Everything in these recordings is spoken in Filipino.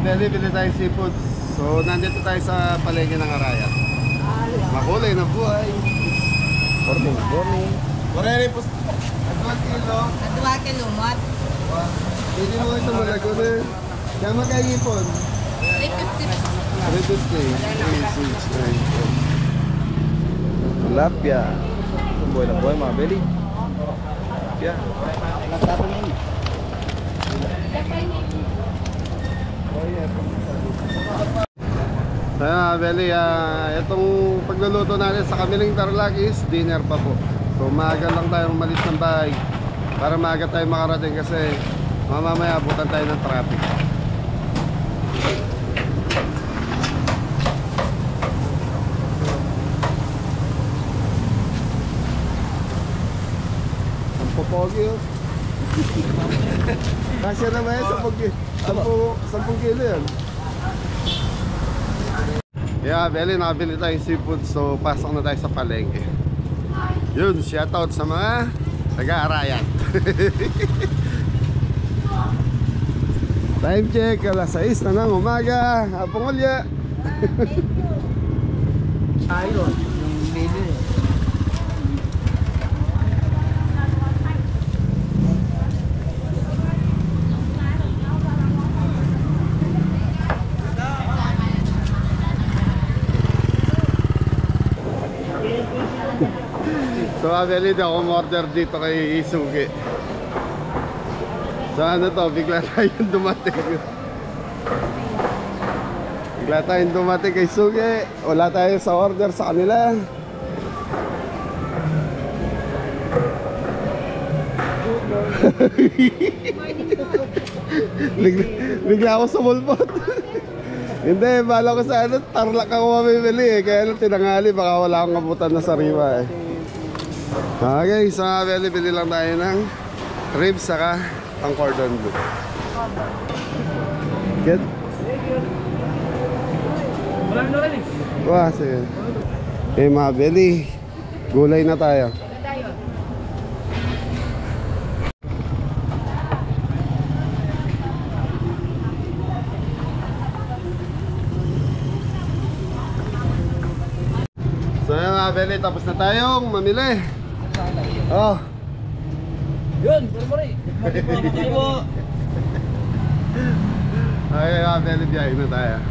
Belly, bili tayong seafood. So, nandito tayo sa palengke ng Arayat. Makulay na buhay. Morning, morning. Morning po. Adwan kilo. Adwa ka lumot. Hindi mo ito malago na. Kaya magkagipon. 350. 350. Tilapia. Buhay na buhay mga belly. Tilapia. Kaya Belly, itong pagluluto natin sa Kamiling Tarlac is dinner pa po. So maaga lang tayo umalis ng bahay para maaga tayo makarating kasi mamamaya abutan tayo ng traffic. Ang popogi oh. Kasya naman yan 10 kilo yan. Yeah, Belly, nakabili tayong seafood. So, pasok na tayo sa palengke. Yun, shoutout sa mga taga-Arayat. Time check, alas 6 na ng umaga. Hapong ulya. Ayun, yung baby. So, Belly, di ako order dito kay Isugi. So, ano to, bigla tayong dumating. Bigla tayong dumating kay Isugi. Wala tayo sa order sa kanila. Bigla ako sumulpot. Hindi, bala ko sa ano, Tarlac ako mamimili eh. Kaya lang tinangali, baka wala akong kabutan na sariwa eh. Okay, so bili lang tayo ng ribs saka ang cordon bleu. Get? Wah, sige. Eh mga belly, gulay na tayo. So yun mga belly, tapos na tayong mamili. Oh. Yun, puro-puro. Matay mo. Okay mga belly, biyahe na tayo.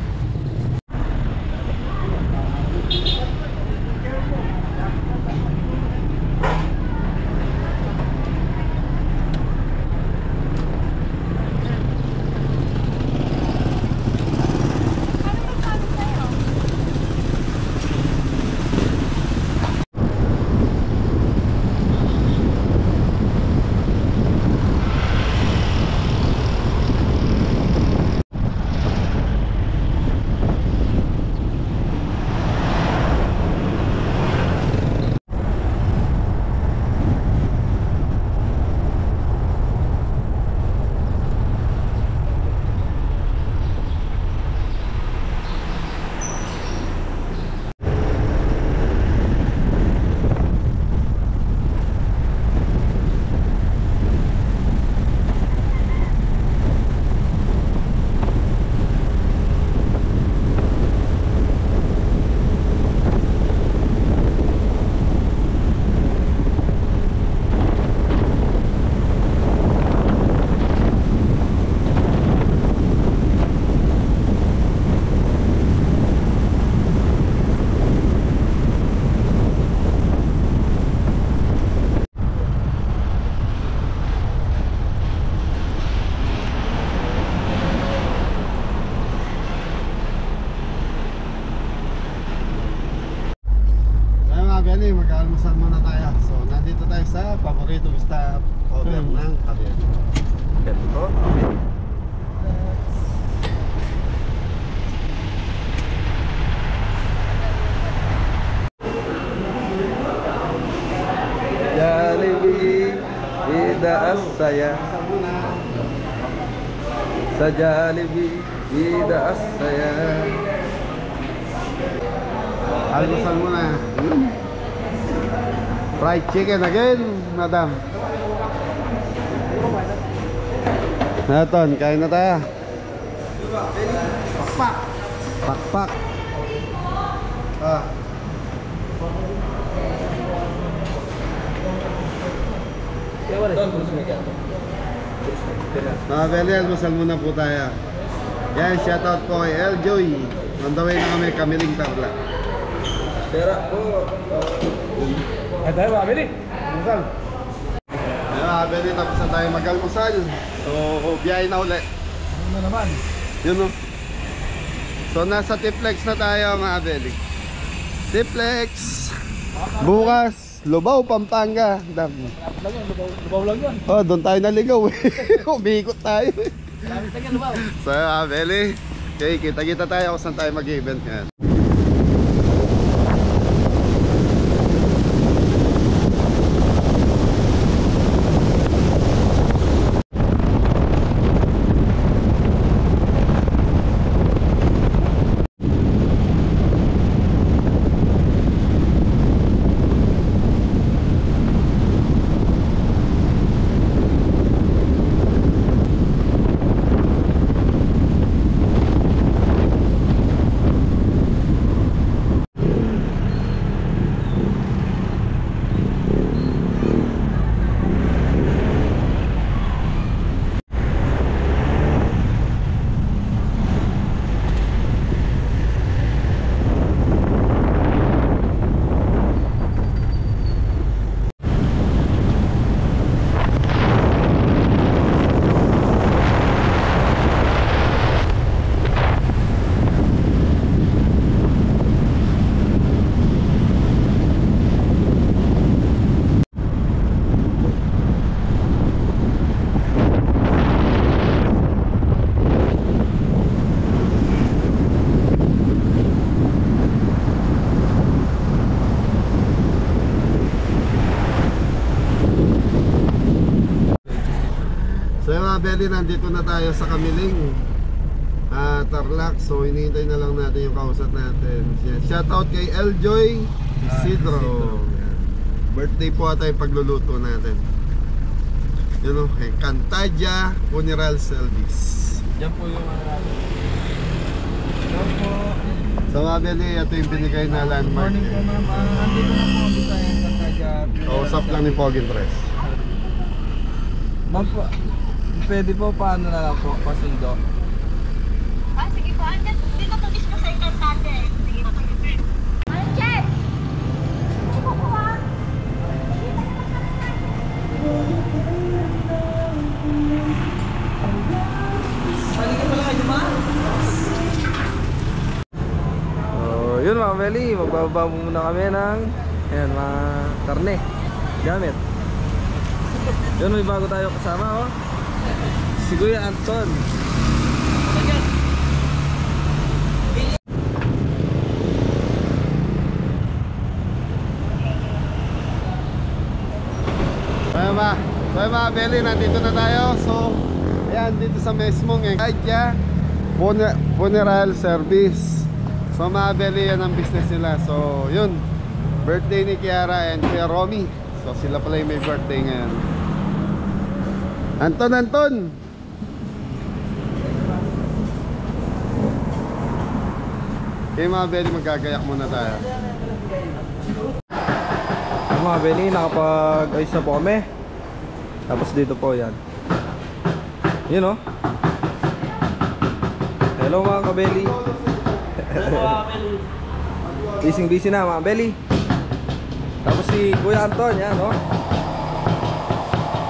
Mag-almusal muna tayo. So, nandito tayo sa paboritong stop over ng Javier. Ito. Jollibee, ida asaya. Sa Jollibee, ida asaya. Almusal muna. Fried chicken again, madam. Naton, kain na tayo. Pakpak. Pakpak. Ah. Mga Beli, almusal muna po tayo. Yan, shoutout po kay Eljoy. On the way na kami, Kamiling Tarlac. Pera po. Ay tayo mga Beli. Almusal. Yan mga Beli, tapos na tayo mag-almusal. So, biyahe na ulit. Ano naman? Yun o. So, nasa Tiplex na tayo mga Beli. Tiplex. Bukas, Lubao, Pampanga. Dami. Lubaw lang yun. Oh, doon tayo naligaw eh. Umiikot tayo eh. Marami sa lubaw. So, Beli. Okay, kita-kita tayo kung saan tayo mag-event ngayon. So yung mga Beli, nandito na tayo sa Kamiling Tarlac. So hinihintay na lang natin yung kausap natin. Shoutout kay Eljoy Isidro. Birthday po ata yung pagluluto natin. Yun o, kay Cantadia Funeral Service. Diyan po yung ano natin. Diyan po. So mga Beli, ito yung binigay na landmark. Morning po ma'am. Andito na po kami sa Cantadia. Kausap lang ni Pogin Tres. Ma'am po, pwede po paano na lang po, pasundo? Ah, sige po. Andyan, dito po mismo sa Encantada eh. Sige po. Andyan! Sige po po ah. Balikan pala kayo ba? So, yun mga Beli, magbababa muna kami ng ayan, mga karne, gamit. Yun, may bago tayo kasama oh. Si Kuya Anton. So mga Beli, nandito na tayo. So, ayan, dito sa mismong Cantadia Funeral Service. So mga Beli, yan ang business nila. So, yun, birthday ni Kiara and Kuya Romy. So, sila pala yung may birthday ngayon. Anton! Okay mga Beli, magkagayak muna tayo. Mga Beli, nakapag-ayos na po kami. Tapos dito po yan. Yun oh. Hello mga ka-Beli. Busy na mga Beli. Tapos si Kuya Anton, yan oh.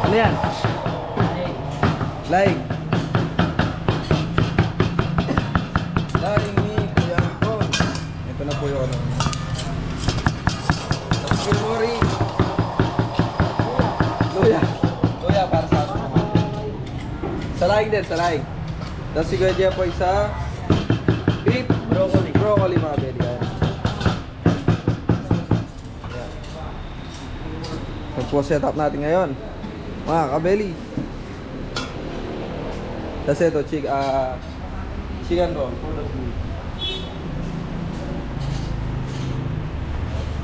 Ano yan? Like. Like ni Kuya Anton. Ito na po yung ano. Tapos yung Mori. Luya para sa akin. Sa like din, sa like. Tapos si Kuya Jepoy sa beef broccoli mga Beli. Nagpo-set up natin ngayon mga ka-Beli. Tapos ito, chicken roll.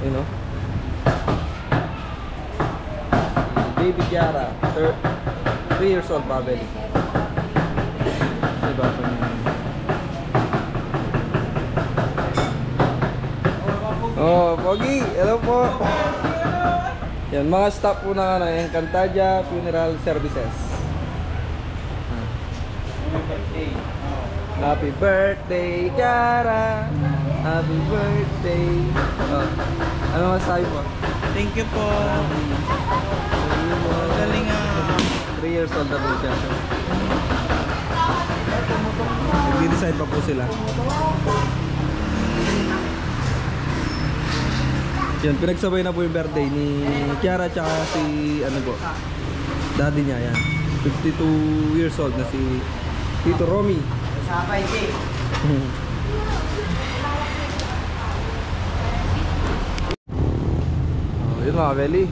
Yun o. Baby Kiara, 3 years old mga Beli. Diba? Pogi, hello po. Yan, mga staff po ng Encantadia Funeral Services. Happy birthday, Kiara. Happy birthday. Oh. Ano masabi mo? Thank you po. Galing 3 years old na po siya. Nag-decide pa po sila. Yan, pinagsabay na po yung birthday ni Kiara tsaka si ano po, daddy niya yan. 52 years old na si Tito Romy. Sabay, Jay. Yun mga Beli,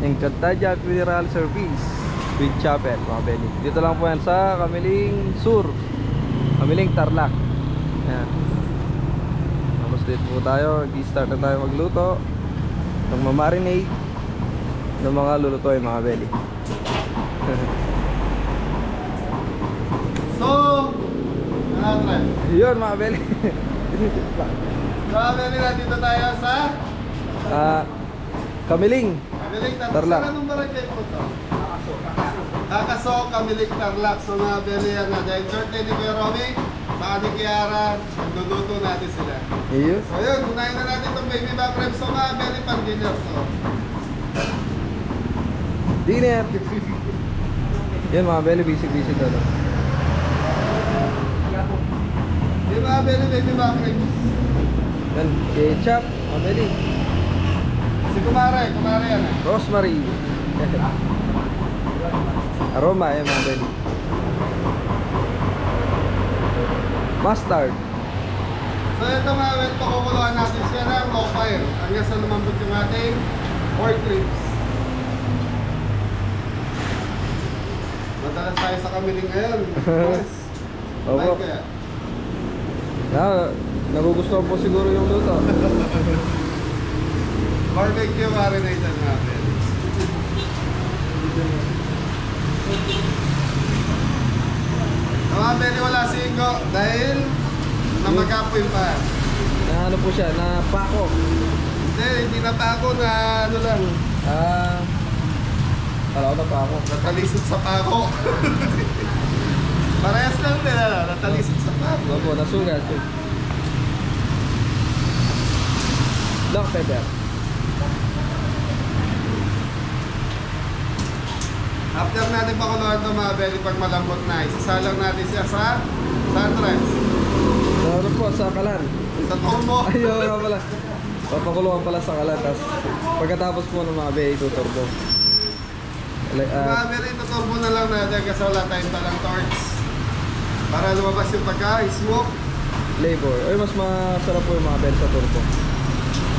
Encantadia Funeral Service with Chapel mga Beli. Dito lang po yan sa Kamiling Sur, Kamiling Tarlac. Ayan. Tapos dito po tayo, i-start na tayo magluto ng mamarinate ng mga lulutuin mga Beli. So, ano try? Yun mga Beli. Grabe nila, dito tayo sa Kamiling Kamiling Tarlac. Tarlac. Anong barangay po ito? Kakaso, Kamiling Tarlac. So mga Beli yan na. Dahil birthday ni Kuya Romy, baka ni Kiara, luluto natin sila. Ayun. So yun, unahin na natin itong baby back ribs. So mga Beli, pang dinner to. Dinner. Yan mga Beli, busy-busy to. Yung mga Beli, baby back ribs. Yan, ketchup mga Beli. Si Kumare yan eh. Rosemary. Aroma yan mga Beli. Mustard. So ito mga Beli, pakukuluan natin siya ng low fire. Hanggang sa lumambot yung ating pork ribs. Madalas tayo sa Kamiling ngayon. Yes. Opo. Like kaya. Nagugustuhan po siguro yung luto. Barbecue marinated natin. Mga Beli, wala singko dahil namagapoy pa. Na ano po siya, na pako. Hindi na pako na ano lang. Kala ko na pako. Natalisod sa pako. Parehas lang din natalisod sa pako. Opo, nasugat. Black pepper. After natin pakuluan ito mga Beli, pag malambot na, isasalang natin siya sa sunrise. So, ano po, sa kalan. Sa turbo. Ayaw nga pala. Papakuluan pala sa kalan. Tapos pagkatapos po ng mga Beli, tuturbo. Mga Beli, tuturbo na lang natin kasi wala tayong talang torch. Para lumabas yung pagka-smoke. Flavor. Ay, mas masarap po yung mga Beli sa turbo.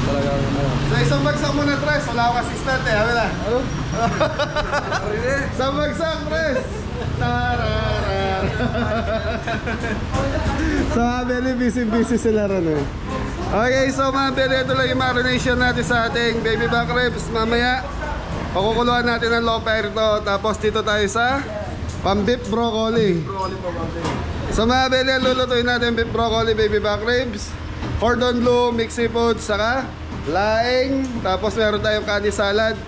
Talagang ano. So isang bagsak muna, Tres. Wala akong assistant eh. Habi na. Ano? Isang bagsak, Tres. Tararar. So mga Beli, busy sila ron eh. Okay, so mga Beli, ito lang yung marination natin sa ating baby back ribs. Mamaya, pakukuluan natin ng low fire to. Tapos dito tayo sa pang-beef broccoli. So mga Beli, lulutuin natin beef broccoli, baby back ribs, cordon bleu, mixed seafood, saka laing. Tapos meron tayong kani salad.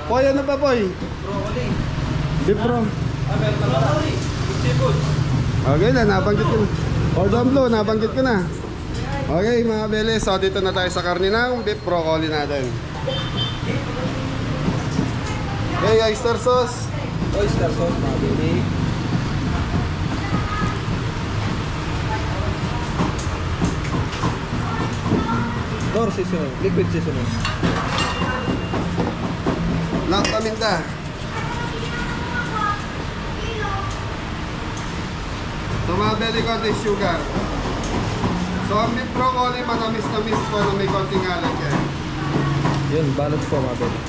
Poy, ano pa Poy? Broccoli. Beef bro. Broccoli. Seafood. Okay na, nabanggit ko na. Cordon bleu, nabanggit ko na. Okay mga Beli, so dito na tayo sa karne ng beef broccoli natin. Okay, oyster sauce. Oyster sauce mga Beli. Or seasoning, liquid seasoning. Lang paminta. So mga Beli, konti sugar. So ang beef broccoli, manamis-namis po na may konting alak yan. Yun, balance po mga Beli.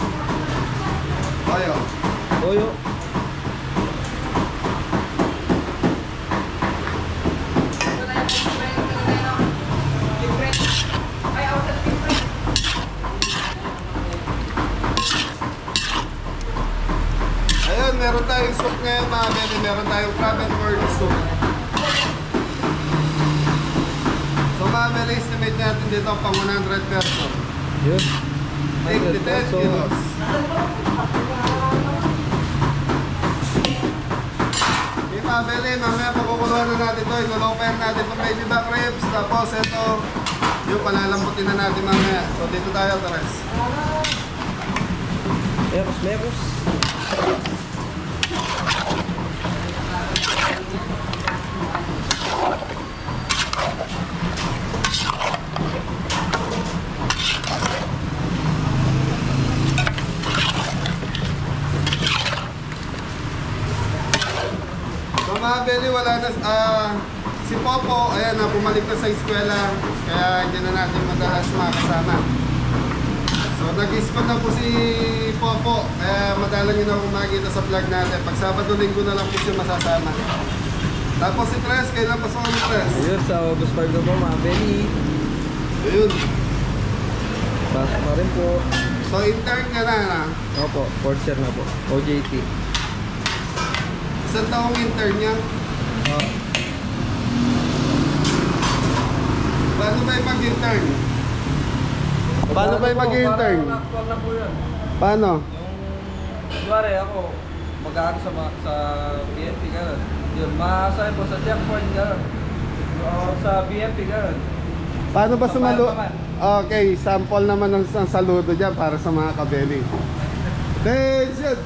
Tayo. Toyo. Ayun, meron tayong soup ngayon mga Beli. Meron tayong crab and pork soup. So mga Beli, estimate natin dito pang 100 person. Yun. 80 kilos. Okay, pabili. Mamaya pagkukuloan na natin ito. Ilo-low-fire natin itong baby back ribs. Tapos ito, yung palalambutin na natin mamaya. So dito tayo, Teres. Mekos. So mga Beli, wala na, si Popo, ayan na, bumalik na sa eskwela, kaya hindi na natin madalas makasama. So nag-spot na po si Popo, kaya madalang yun ako makikita sa vlog natin. Pag Sabado Linggo na lang po siya masasama. Tapos si Tres, kailan pa sa kami Tres? Ayun, sa August 5 na po mga Beli. Ayun. Pasok na rin po. So intern ka na. Opo, 4th year na po. OJT. Isang taong intern niya. Paano ba yung mag-intern? Paano ba yung mag-intern? Actual na po yun. Paano? Kuwari ako, mag-aano sa BNP gano'n. Yun, maasay po sa checkpoint gano'n. O sa BNP gano'n. Paano ba sumalo? Paano naman? Okay, sample naman ng saludo dyan para sa mga kabeli. Attention!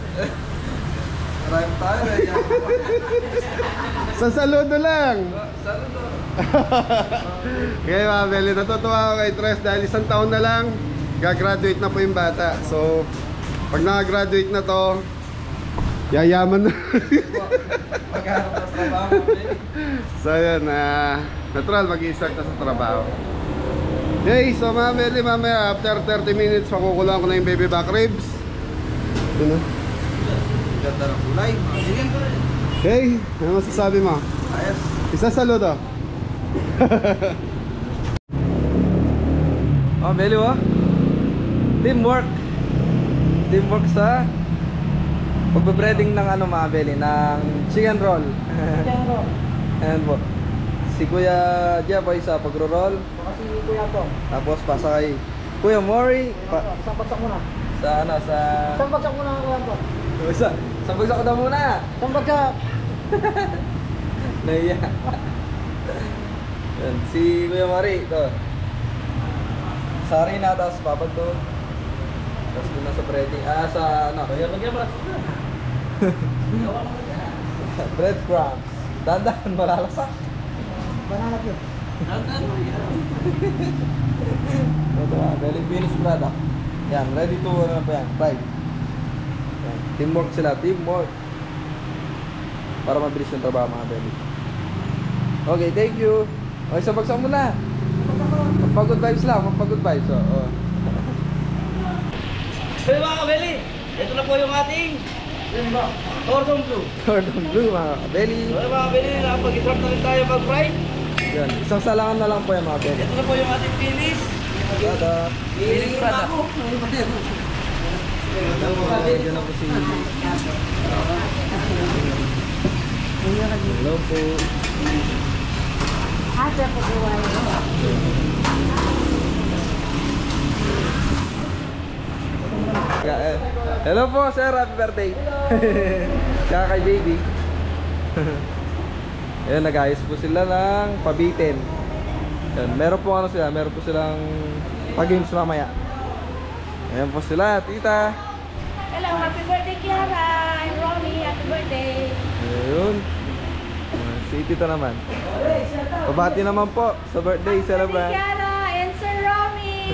Marami tayo na yan. Sa saludo lang! Saludo. Okay mga kabeli, natutuwa ako kay Tres dahil isang taon na lang, gagraduate na po yung bata. So, pag nakagraduate na to, yayaman na. Maghanap ng trabaho mga Beli. So yun, natural mag-i-start na sa trabaho. Okay, so mga Beli, mamaya after 30 minutes makukulang ko na yung baby back ribs. Yun na. Ganda ng kulay mga Beli. Okay, ano masasabi mo? Ayos. Isa saludo. Mga Beli oh. Teamwork. Teamwork sa pagbe-breading ng ano mga Beli, ng chicken roll. Ayan po. Si Kuya Jeboy sa pagro-roll. Kasi kuya po. Tapos pa sa kay Kuya Mori. Isang bagsak muna. Sa ano, sa... Isang bagsak muna kuya po. Sa bagsak ko daw muna. Isang bagsak. Naiya. Yan, si Kuya Mori. Ito. Sa harina, tapos papag doon. Tapos doon na sa breading. Sa ano. Kaya mag-yamas. Breadcrumbs. Dandan, malalasak. Banana cube. Ito mga Belly finished product. Yan, ready to ano pa yan, fried. Yan. Teamwork sila, teamwork. Para mabilis yung trabaho mga Belly. Okay, thank you. Okay, sa bagsak mo na. Magpag-good vibes lang, magpag-good vibes. Oh. Hey mga kabeli, ito na po yung ating Cordon Bleu. Cordon Bleu mga Belly. So mga kabeli, nakapag-drop na rin tayo mag-fry. Yan, isang salangan na lang po yan mga Belly. Ito na po yung ating finish. Tada. Finish product. Yan na po si... Hello po. Ada po buhay. Hello po sir, happy birthday. Tsaka kay baby. Ayan, nag-ayos po sila ng pabitin. Ayan, meron po ano sila, meron po silang pag-games mamaya. Ayan po sila, tita. Hello, happy birthday Kiara and Ronnie, happy birthday. Ayun. Si tita naman. Pabati naman po sa birthday celebrant. Kiara and Sir Romy.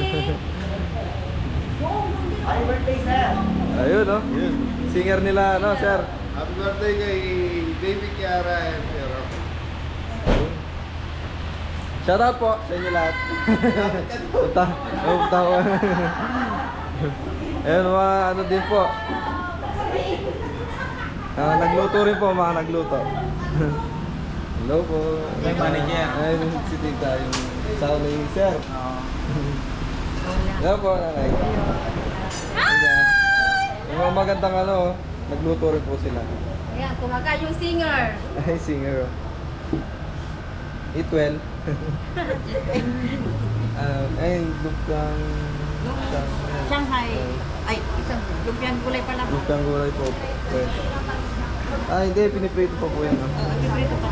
Happy birthday sir. Ayun oh. Yun. Singer nila ano, sir. Happy birthday kay Baby Kiara and Pero. Shout out po sa inyo lahat. Punta. Ayun, mga ano din po. Nagluto rin po, mga nagluto. Hello po. May manager. Ayun si tita, yung sawa ni sir. Hello po, nanay. Ayan. Yung mga magandang ano, nagluto rin po sila. Ayan, kumaka yung singer. Ay, singer oh. Eat well. Lupang... Shanghai. Ay, isang lumpiang gulay pala po. Lupang gulay po. Pwede. Hindi, piniprito pa po yan. Librito pa.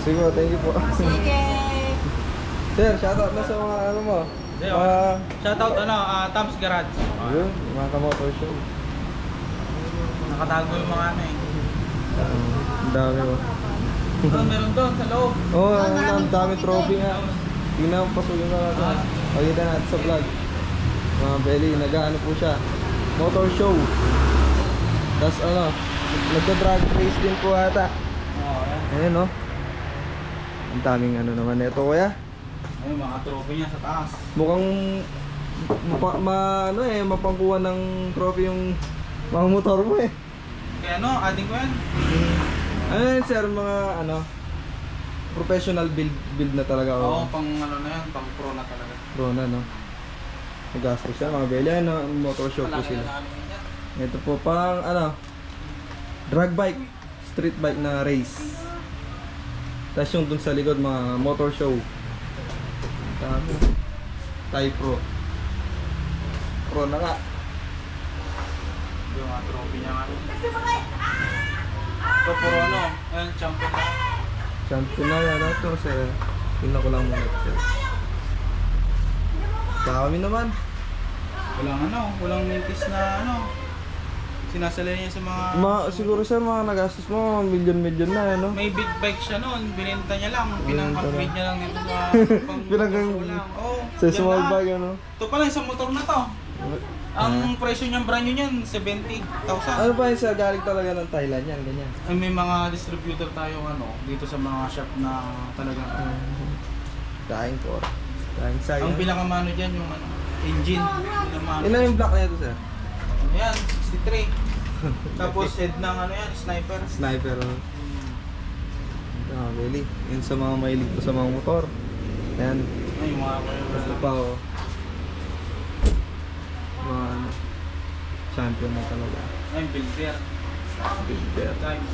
Sige, thank you po. Sige. Sir, shoutout na sa mga ano mo. Shoutout Tom's Garage. Ayun, mga ka-motor show. Nakatago yung mga ano eh. Ang dami mo. Meron doon sa loob. Oo, ang dami trophy nga. Tingnan mo, pasukin ka natin. Pakita natin sa vlog. Mga belly, nag-ano po siya. Motor show. Tapos ano, nagka-drag race din po ata. Ayan no. Ang daming ano naman ito kuya. Ayun, mga trophy niya sa taas. Mukhang mapangkuha ng trophy yung mga motor mo eh. Kaya ano, ating ko yan. Ano yun sir, mga ano, professional build na talaga. Oo, pang ano na yan, pang pro na talaga. Pro na no. Nagastos siya mga belly, ano, motor show po Malaki sila. na namin yan. Ito po pang ano, drag bike, street bike na race. Tapos yung dun sa likod mga motor show. Tama. Thai Pro. Pro na nga. Yung mga trophy niya nga. Ito puro ano, ayun, champion na. Champion na yan ito sir. Tingnan ko lang muna sir. Dami naman. Walang mintis na ano. Sinasali niya sa mga... Siguro sir mga nagastos mo, milyon na ano. May big bike siya noon, binenta niya lang, pinang-upgrade niya lang dito sa Pinang- lang. Oh, Sa small yan bag lang. ano. Ito pala isang motor na to. Ang presyo niyang brand new niyan, 70,000. Ano pa yun sir, galing talaga ng Thailand yan, ganyan. Ay, may mga distributor tayo ano, dito sa mga shop na talagang Dying for. Dying side. ang pinakamano diyan yung ano, engine. Ilan yung black na ito sir? Ayan, 63. Tapos head ng ano yan, sniper. Sniper. Ah, really? Yun sa mga mahilig ko sa mga motor. Yan. Ay, yung mga Ito pa oh. Mga ano, champion na talaga. ay, builder. Builder. Times.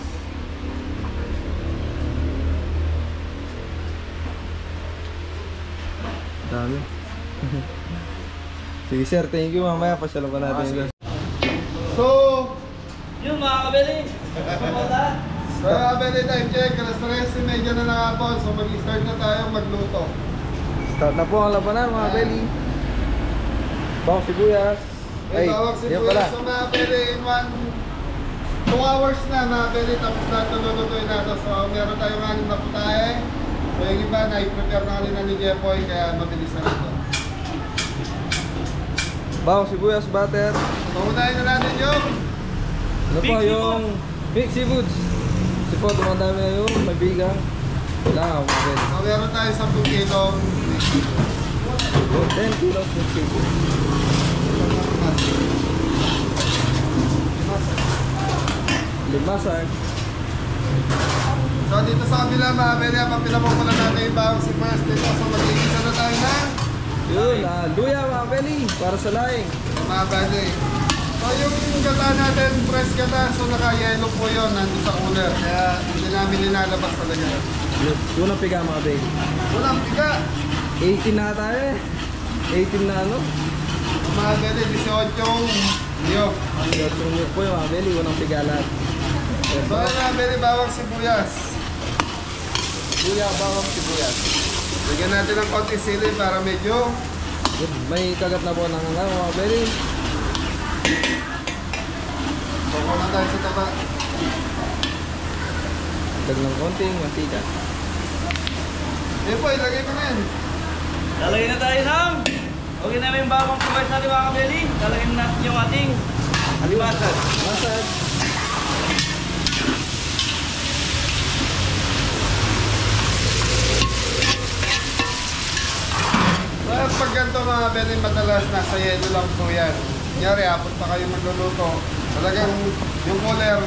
Dami. Sige sir, thank you. Mamaya pasyalan pa natin. sige. So, Yung mga kabili. sa kabili time check, alas 13:30 na ng hapon. So mag-start na tayo magluto. Start na po ang labanan mga belly. Bawang sibuyas. Ay, tawag si yan Kuya pala. sa mga pwede in 2 hours na mga pwede tapos na ito lulutuin natin. So meron tayong anim na putahe. So yung iba na i-prepare na kanina ni Jepoy kaya mabilis na ito. Bawang sibuyas, butter. So unahin na natin yung Ano Big pa seafood. yung big seafoods. Sipot, dumandami na yung mabigang. Kailangan mga belly. so meron tayong 10 kilong 10 kilos ng seafood. Limasan. So dito sa kabila mga pwede ang pinapumulan natin yung bawang sibuyas dito. So mag-iisa na tayo ng Yun, luya mga belly. Para sa laing. mga pwede. So yung gata natin, fresh gata, so naka-yellow po yun, nandun sa cooler. Kaya hindi namin nilalabas talaga. Yun ang piga mga belly. Walang piga. 18 na tayo eh. 18 na ano. Mga pwede, 18 yung niyog. Ang gatong po yung mga belly. Walang piga lahat. So yung mga pwede bawang sibuyas. Luya, bawang sibuyas. Bigyan natin ng konti sili para medyo May kagat na po ng ano mga belly. bako na tayo sa taba. Dag ng konting mantika. Eh po, ilagay mo na yan. Lalagyan na tayo ng... Okay na yung bawang kumain natin mga kabili. Lalagyan natin yung ating alimasag. Masad. Well, pag ganito mga pwede madalas nasa yelo lang po yan. Kunyari, apat pa kayo magluluto. Talagang yung cooler,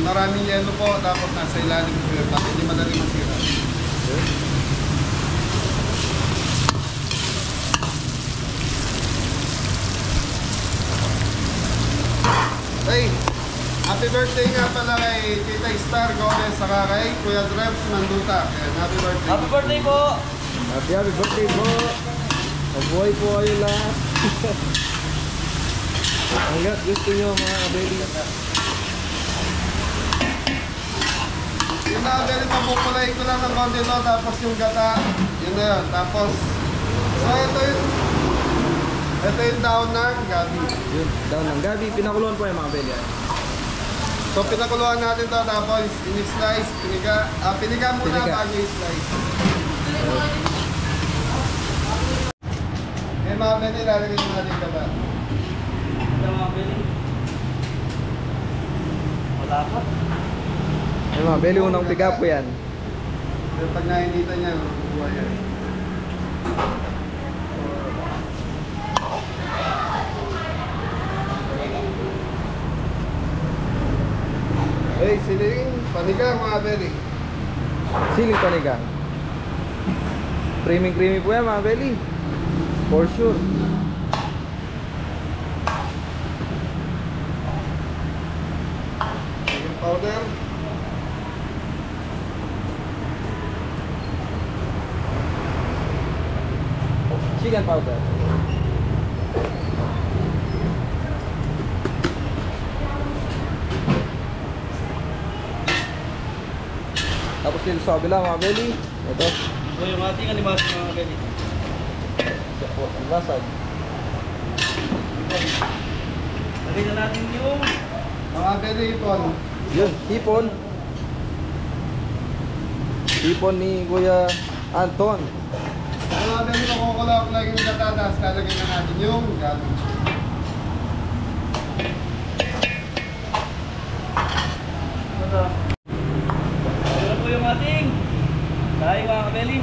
maraming yelo po, tapos nasa ilalim po yun. Tapos hindi madali masira. Hey, happy birthday nga pala kay Tita Star Gomez saka kay Kuya Dreps Manduta. Ayan, happy birthday. Happy birthday po! Happy birthday po. Mabuhay po kayo lahat. Hanggat gusto nyo mga kabeli. Yun na, Beli, papupulay ko lang ng konti to, tapos yung gata, yun na yun. Tapos, so ito yung daon ng gabi. Yun, down ng gabi. Pinakuluan po yung mga kabeli. So pinakuluan natin to, tapos in-slice, piniga muna Piniga. bago i-slice. Eh mga Beli, lalagyan nyo natin gata. Ito mga Beli. Wala pa. Yung mga kabeli, unang pick up po yan. Pero pag nahinita niya, buhay yan. Hey, siling, panigang mga Beli. Siling panigang. Creamy po yan mga kabeli. For sure. Chicken powder. Chicken powder. Tapos dito sa kabila mga kabeli. Ito. Ito yung ating animation mga Beli. Ito po, ang lasag. Lagay na natin yung Mga Beli ipon. Yun, hipon. Hipon ni Kuya Anton. Mga Beli, makukulak lang yung gata, tapos lalagyan na natin yung gabi. Ito na po yung ating tayo mga Beli.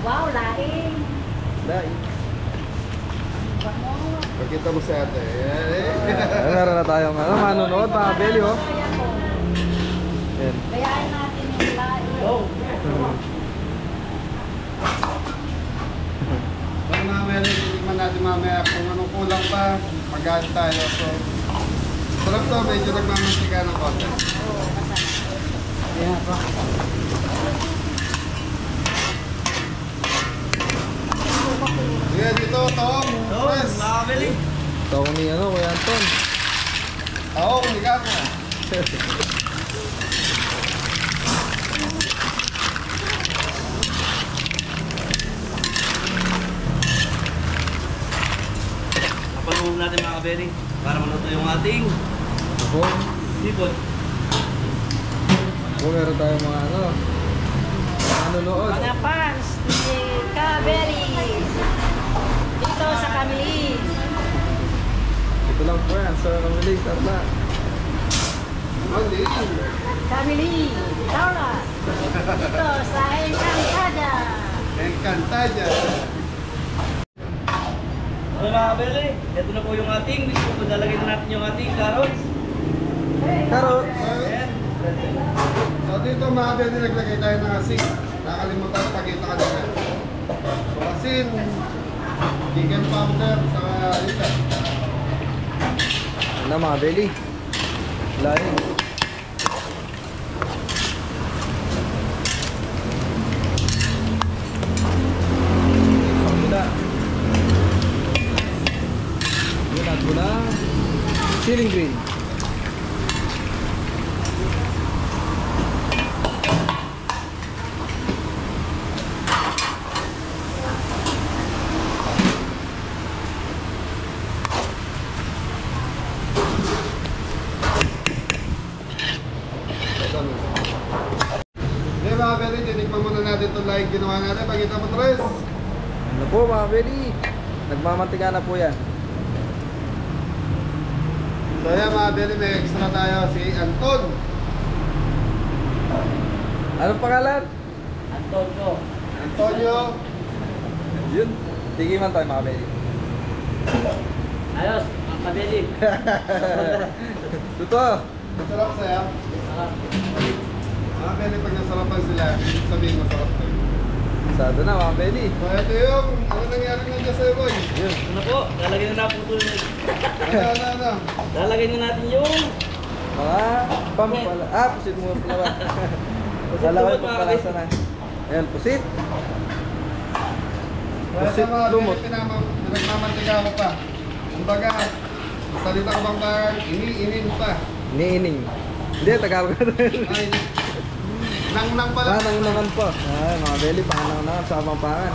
Wow, laing. Dahil. Pagkita mo sa ate. Meron na tayong manonood mga kabeli oh. Yan. Kayain natin yung laing. Oh. Pag mga Beli, titikman natin mamaya kung anong kulang pa, mag-add tayo. So, sarap to, medyo nagmamantika ng konti. Oo, masarap. Ayan pa. Sige, dito, Tom. So, Press. mga Beli. Taong ni Kuya Anton. Oo, hindi ako. Napalungan natin mga Beli para maluto yung ating Ako. sipot. Kung meron tayong mga manonood. Mga fans ni Kabeli. Dito sa kami. Ito lang po yan sa kamili. Tarla. Mali. Kabeli. Laura. Dito sa Encantada. Encantada. So mga Beli, ito na po yung ating biscuit. Lalagay na natin yung ating carrots. Carrots. Ayan. So dito mga Beli, naglagay tayo ng asin. Nakalimutan na pakita kanina. So asin, chicken powder, sa ito. Ano mga kabeli. Lain. Sa kabila. Yun at muna. Siling green. Okay mga Beli, tinikman muna natin itong like ginawa natin. Pakita mo, Tres. Ano po mga kabeli. Nagmamantika na po yan. So yan mga Beli, may extra tayo. Si Anton. Anong pangalan? Antonio. Antonio. Yun. Tigiman tayo mga kabeli. Ayos, mga Beli. Totoo. Masarap sa'yo. Mga Beli, pag nasarapan sila, ibig sabihin masarap tayo. Sado na mga belly. So ito yung, ano nangyari ng Diyos sa'yo boy? Yun. Ano po? Lalagyan na natin po. Ano? Lalagyan na natin yung Mga pampala. Pusit mo pala ba? Dalawa yung pampalasa na. Ayan, pusit. Pusit Pusit lumot. Nagmamantika ako pa. Kumbaga, salita ko bang ba, inin pa. Iniining. Hindi, Tagalog na rin. Ay, nang pala. Panang-nangan po. Ay, mga belly, panang-nangan sa pampangan.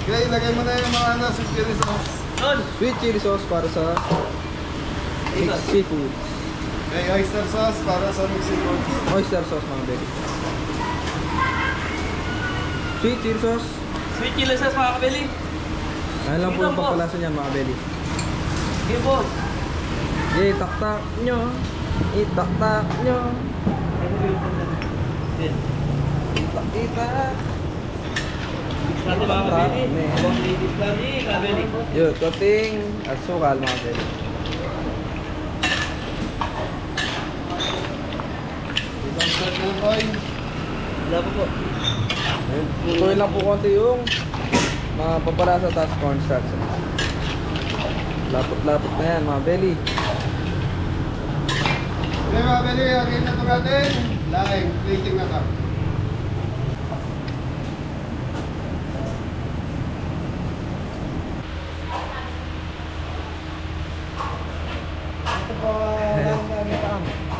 Kaya ilagay mo na yung mga sweet chili sauce. Doon. Sweet chili sauce para sa mixed seafood. May oyster sauce para sa mixed seafood. Oyster sauce mga belly. Sweet chili sauce. Sweet chili sauce mga kabeli. Ayan lang po yung pampalasa niyan mga belly. Sige po. Itaktak nyo. Itaktak nyo. Itak-itak. Natin mga kabeli. Habang litis lang ni kabeli. Yun, konting asukal mga belly. Isang set ng boy. Wala po po. Ayun, tuloy lang po konti yung mga pampalasa tapos cornstarch. Lapot-lapot na yan mga belly. Okay mga beli, okay na ito natin. Laing, plating na ka.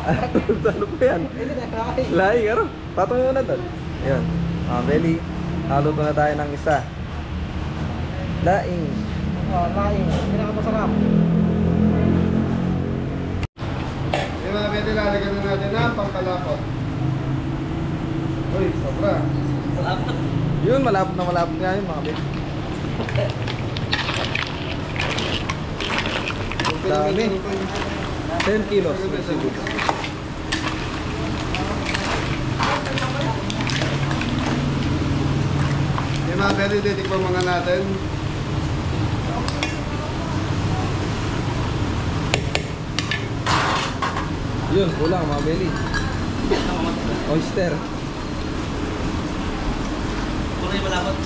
Ano po yan? Laing, ano? Patong muna doon. Ayan, mga belly. Haluto na tayo ng isa. Laing. Laing. Pinakamasarap. Okay mga beli, lalagyan na natin ng pampalapot. Uy, sobra. Salamat. Yun, malapot na malapot nga yun mga belly. Dami. 10 kilos. Okay mga beli, titikman mga natin. Yun, kulang mga belly. Oyster. Kulay malapot.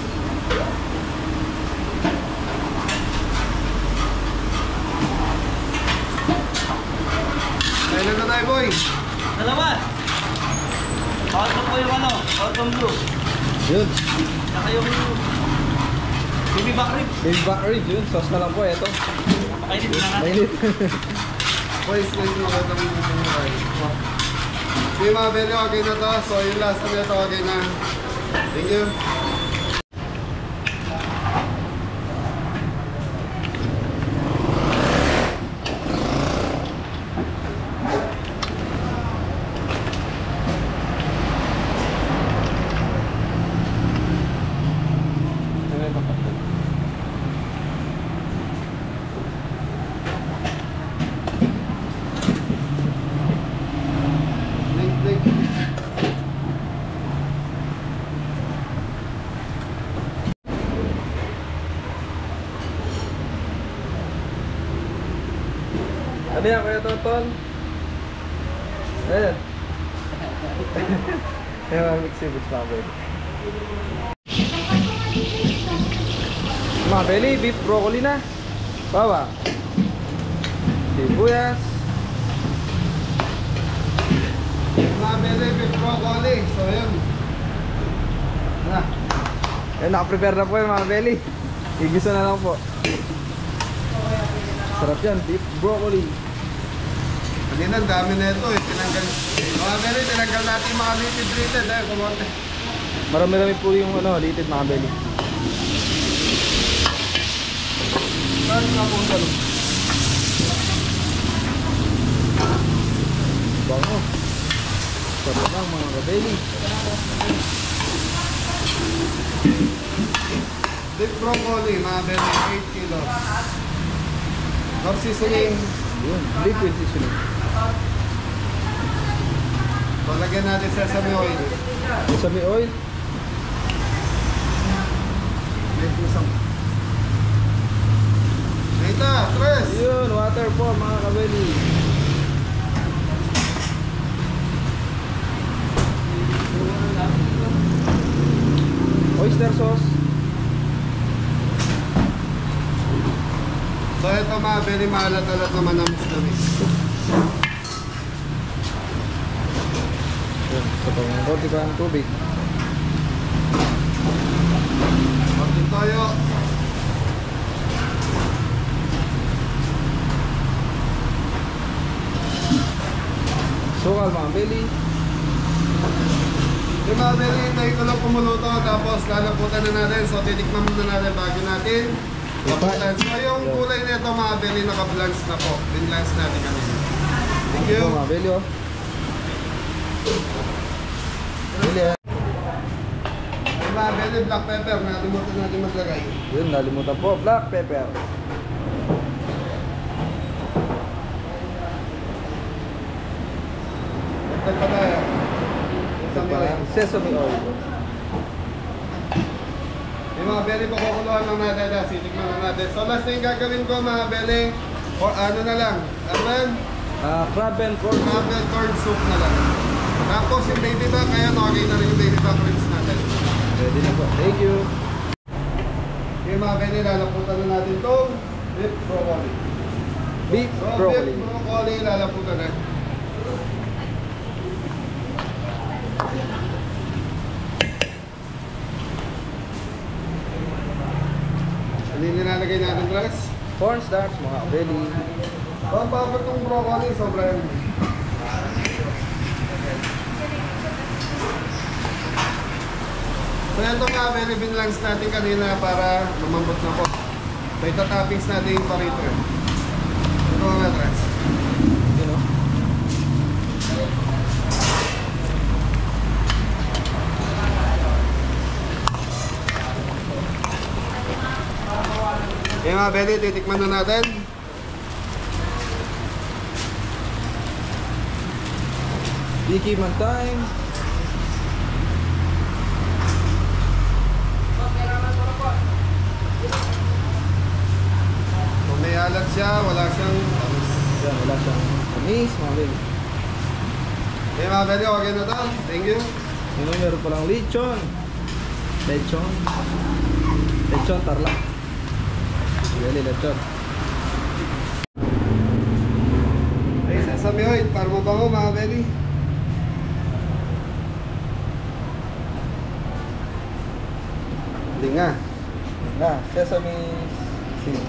Kailan na tayo boy? Dalawa. Outcome po yung ano. Outcome blue. Yun. Saka yung baby back rib. Baby back ribs yun. Sauce na lang po ito. Pakainit na natin. Mainit. Boy, slice mo agad ang mga tayo. Okay mga beli, okay na to. So yung last na ito, okay na. Thank you. Ano yan kaya Toton? Ayan. Ayan mga mixed seafoods mga belly. Mga belly, beef broccoli na. Bawa. Sibuyas. Mga beli, beef broccoli. So yun. Na. Ayan, nakaprepare na po yung mga belly. Igisa na lang po. Sarap yan, beef broccoli. Hindi na, dami na ito eh. Tinanggal. Mga beli, tinanggal natin yung mga litid-litid. Eh, kumonte. Marami-rami po yung ano, litid mga belly. Saan nga po sa loob? Bango. Sarap lang mga kabeli. Beef broccoli, mga beli, 8 kilos. Or seasoning. Yun, liquid seasoning. Palagyan natin sesame oil. Sesame oil. Rita, Tres. Yun, water po mga kabeli. oyster sauce. So ito mga very maalat-alat naman ang mustamis. Yun, so pang roti pa ng tubig. Konting toyo. Sukal mga belly. Yung mga very, hintayin ko lang pumuluto. Tapos lalaputan na natin. So titikman muna natin bago natin laputan. So yung kulay nito mga very naka-blanch na po. Bin-blanch natin kanina. Thank you. Ito mga belly oh. Belly eh. Yung mga very black pepper. Nalimutan natin maglagay. Yun, nalimutan po. Black pepper. Ito pa tayo. Ito pa, sesame oil. Yung mga belly pakukuluan lang natin. Sitikman lang natin. So last na yung gagawin ko mga belly. Or ano na lang. Ano ba yun? Crab and corn. Crab and corn soup na lang. Tapos yung baby back, kaya okay na rin yung baby back ribs natin. Ready na po. Thank you. Yung mga belly, lalaputan na natin itong beef broccoli. Beef So broccoli. beef broccoli, lalaputan na. Ano yung nilalagay natin, Rex? Cornstarch mga belly. Pampapot itong broccoli, sobra yun. So ito nga, very binlangs natin kanina para lumambot na po. So itatoppings natin yung parito. Ito nga, Rex. You know. Okay mga belly, titikman na natin. Vicky man time. Kung may alat siya, wala siyang tamis. Yan, wala siyang tamis mga belly. Okay mga belly, okay na to. Thank you. Ano, meron palang lechon. Lechon. Lechon tarlac. Belly, lechon. Ay, sesame oil, para mabango mga belly. Hindi nga. Nga, sesame seed.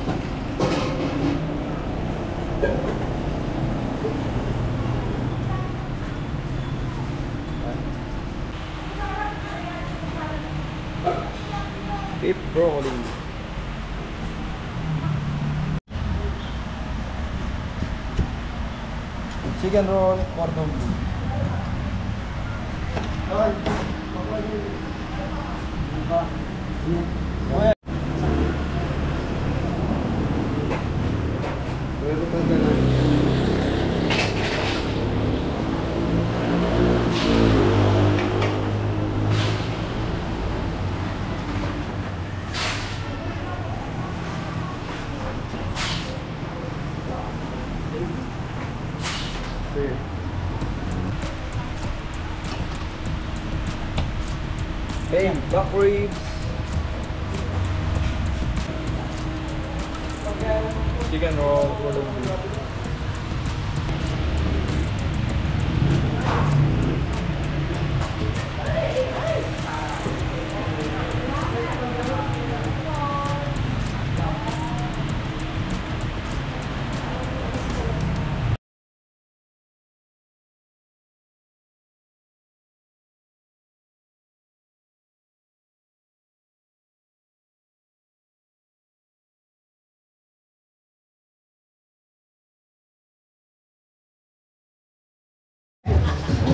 Beef broccoli. Chicken roll, cordon bleu. Pwede pa ganun. Sige. Hey, duck ribs. Chicken roll, cordon bleu.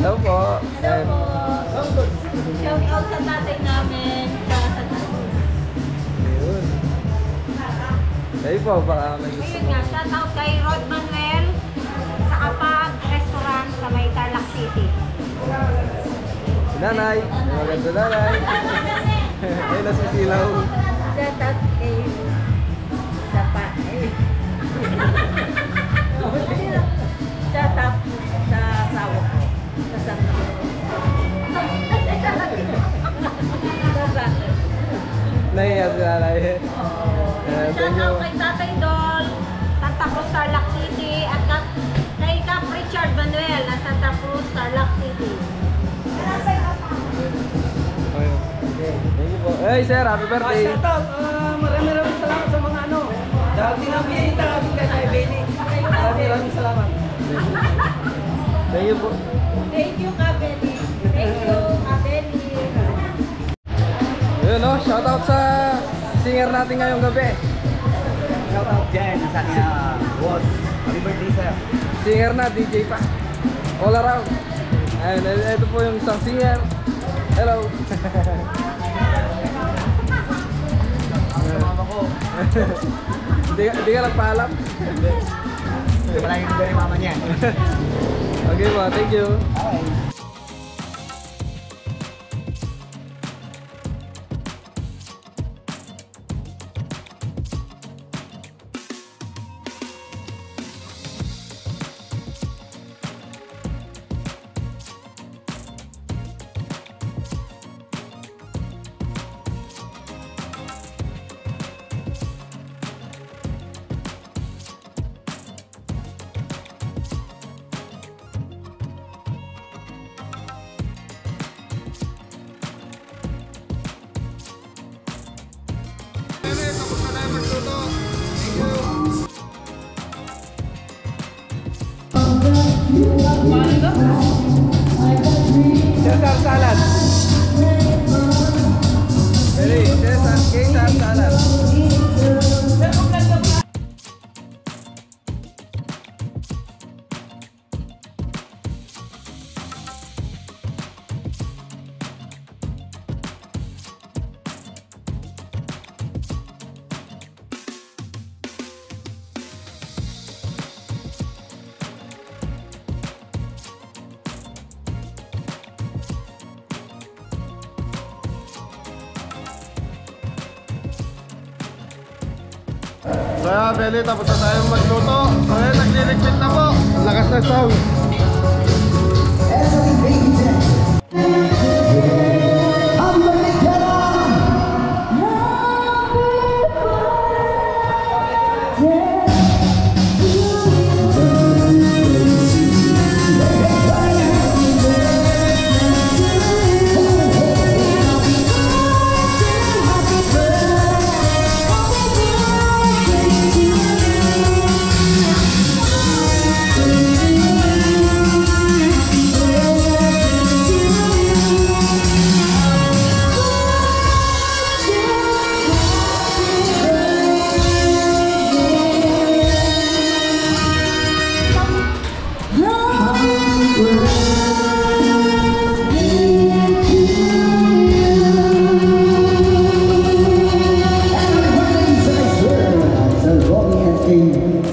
Hello po. Hello po. Shout out sa tatay namin sa Ayun. Kayo po, baka may gusto Ayun mo. nga, shout out kay Rod Manuel sa Kapag Restaurant sa May Tarlac City. Si Nanay. Maganda Nanay. Ayun na si Silaw. Shout out kay Sapa. Shout out sa asawa ko. Sa Santa Maria. nanay. Thank you. Shoutout kay Tatay Dol, Santa Cruz, Tarlac City, at kay Cap Richard Manuel na Santa Cruz, Tarlac City. Thank you po. Hey sir, happy birthday. Shoutout! Maraming salamat sa mga ano. Dahil tinabiyita natin kay Tay Benny. Maraming salamat. Thank you po. Thank you, Kabeli. Thank you, Kabeli. Yun no, shoutout sa singer natin ngayong gabi. Shoutout dyan sa kanya. Boss. Happy birthday sir. Singer na, DJ pa. All around. Ayun, ito po yung isang singer. Hello. Hindi ka nagpaalam? Hindi pala yung number ni mama niya. Okay po, thank you. Caesar salad. Ready? Caesar salad. Kaya Beli, tapos na tayong magluto. Kaya nagliligpit na po. Ang lakas na song.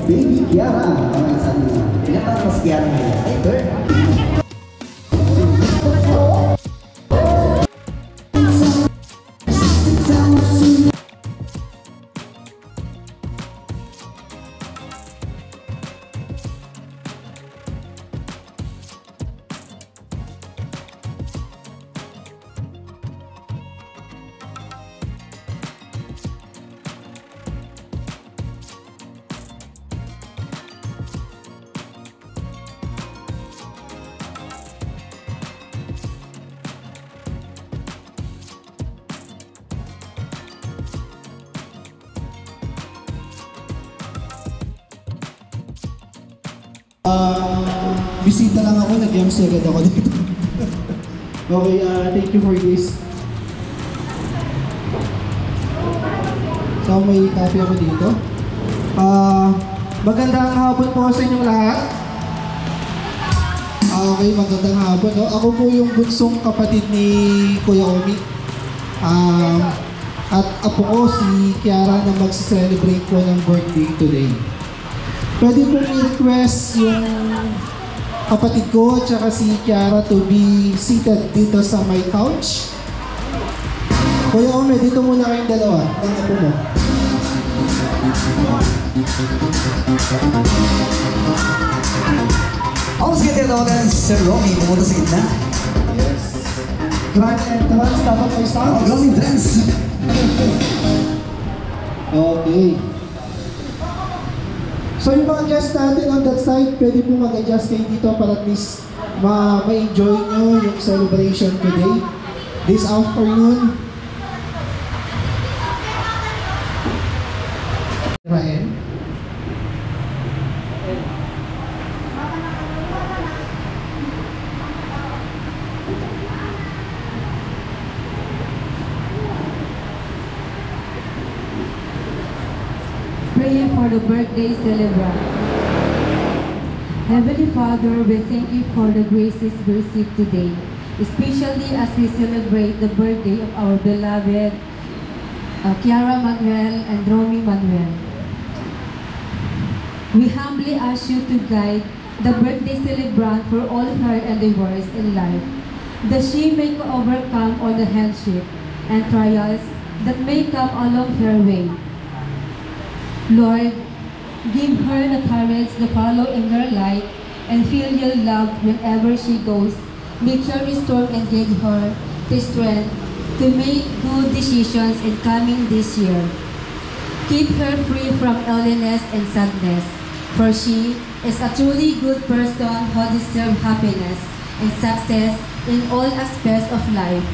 Baby Kiara, ang isang pinatapos Kiara ngayon. Hey, Bert! Bisita lang ako, nag-MC agad ako dito. Okay, thank you for this. So, may coffee ako dito. Magandang hapon po sa inyong lahat. Okay, magandang hapon. No? Ako po yung bunsong kapatid ni Kuya Omi. At apo ko si Kiara na mag-celebrate po ng birthday today. Pwede po i-request yung kapatid ko at saka si Kiara to be seated dito sa my couch. Kuya Ome, dito muna kayong dalawa. Ng apo mo. Ako sa ganda naman Sir Romy, pumunta sa gitna. Grand entrance, dapat may sound. Grand entrance. Okay. So yung mga guests natin on that side, pwede po mag-adjust kayo dito para at least ma-enjoy nyo yung celebration today, this afternoon. Ryan? Prayer for the birthday celebrant. Heavenly Father, we thank you for the graces we receive today, especially as we celebrate the birthday of our beloved Kiara Manuel and Romy Manuel. We humbly ask you to guide the birthday celebrant for all her endeavors in life, that she may overcome all the hardship and trials that may come along her way. Lord, give her the courage to follow in your light and feel your love whenever she goes. Make sure restore and give her the strength to make good decisions in coming this year. Keep her free from illness and sadness, for she is a truly good person who deserves happiness and success in all aspects of life.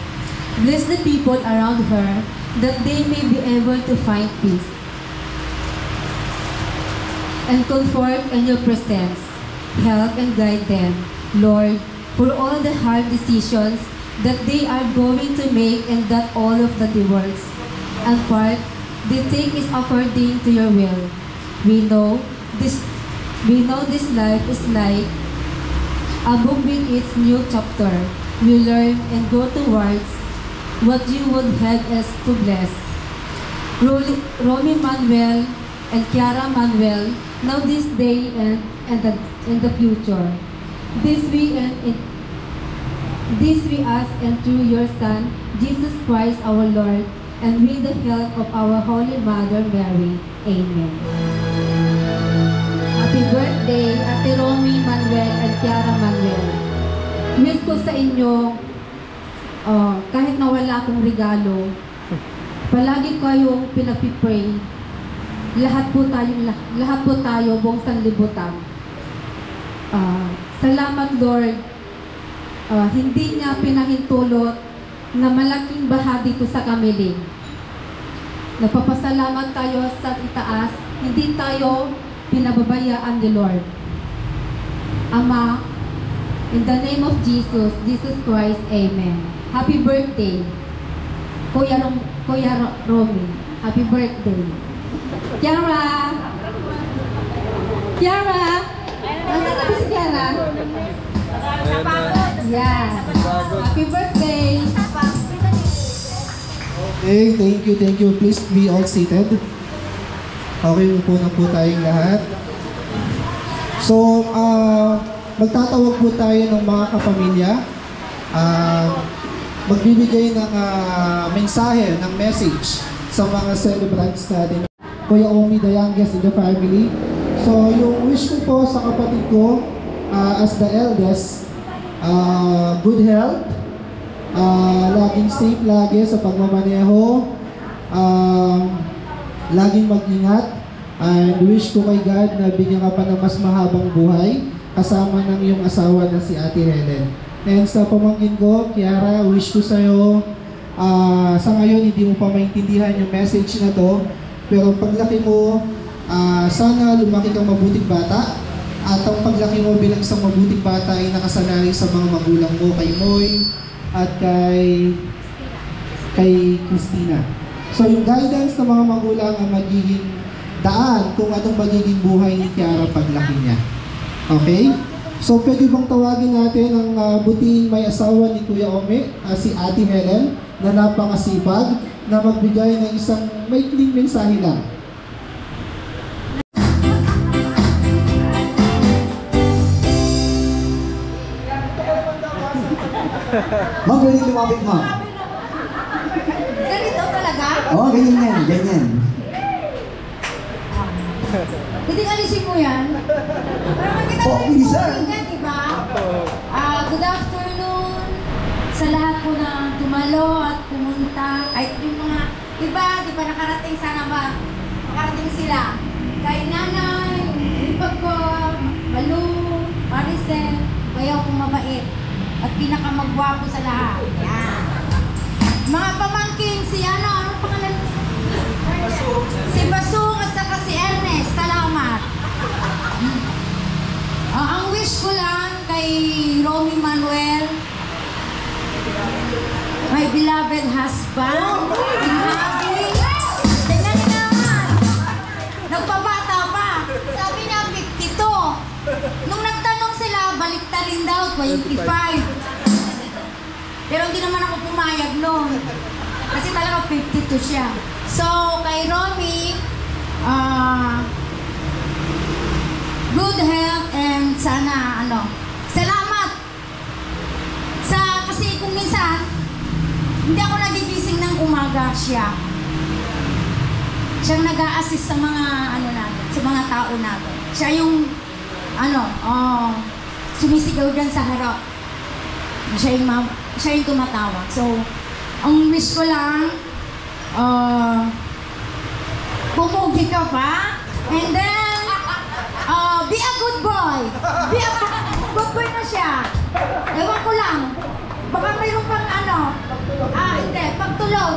Bless the people around her that they may be able to find peace and comfort in your presence. Help and guide them, Lord, for all the hard decisions that they are going to make and that all of the works and part they take is according to your will. We know this life is like a book with its new chapter. We learn and go towards what you would have us to bless. Romy Manuel and Kiara Manuel, now this day and in the future. This we ask and through your Son, Jesus Christ our Lord, and with the help of our Holy Mother Mary. Amen. Happy birthday, Ate Romy Manuel and Kiara Manuel. Wish ko sa inyo, kahit na wala akong regalo, palagi kayong pinagpipray. Lahat po tayo buong sanlibutan. Salamat Lord. Hindi niya pinahintulot na malaking baha dito sa kamiling. Nagpapasalamat tayo sa itaas, hindi tayo pinababayaan ni Lord. Ama, in the name of Jesus Christ, Amen. Happy birthday, Kuya Romy. Happy birthday. Kiara! Nasaan na ba si Kiara? Yeah. Happy birthday! Okay, thank you. Please be all seated. Okay, upo na po tayong lahat. So, magtatawag po tayo ng mga kapamilya. Magbibigay ng mensahe, ng message sa mga celebrants natin. Kuya Omi, the youngest in the family. So, yung wish ko po sa kapatid ko, as the eldest, good health, laging safe lagi sa pagmamaneho, laging mag-ingat, and wish ko kay God na bigyan ka pa ng mas mahabang buhay kasama ng iyong asawa na si Ate Helen. And sa pamangkin ko, Kiara, wish ko sa'yo, sa ngayon hindi mo pa maintindihan yung message na to, pero paglaki mo, sana lumaki kang mabuting bata. At ang paglaki mo bilang isang mabuting bata ay nakasanay sa mga magulang mo, kay Moy at kay Christina. So yung guidance ng mga magulang ang magiging daan kung anong magiging buhay ni Kiara paglaki niya. Okay? So pwede bang tawagin natin ang buting may asawa ni Kuya Ome, si Ate Helen, na napakasipag, na magbigay ng isang maikling mensahe lang. Ma'am, pwede lumapit, ma'am. Ganito talaga? Oo, ganyan yan, ganyan. Hindi alisin mo yan. Parang kita Oh, bilisan. diba? Good afternoon sa lahat po na tumalo at pumunta. Ay, yung mga, di ba nakarating sana ba? makarating sila. Kay nanay, lipag ko, Malu, Maricel, kayo kung mabait. At pinakamagwapo sa lahat. Yan. Mga pamangkin, si anong pangalan? Si Basung at saka si Ernest. Salamat. Ang wish ko lang kay Romy Manuel, my beloved husband, and happy. Tingnan niyo naman. Nagpabata pa. Sabi niya 52. Nung nagtanong sila, balik ta rin daw, 25. Pero hindi naman ako pumayag noon. Kasi talaga 52 siya. So, kay Romy, good health and sana, salamat. Kasi kung minsan, hindi ako nagigising ng umaga siya. Siyang nag-a-assist sa mga, natin, sa mga tao natin. Siya yung, sumisigaw dyan sa harap. Siya yung tumatawag. So, ang wish ko lang, pumugi ka pa, and then, be a good boy. Be a good boy na siya. Ewan ko lang. Baka mayroon pang hindi, pagtulog.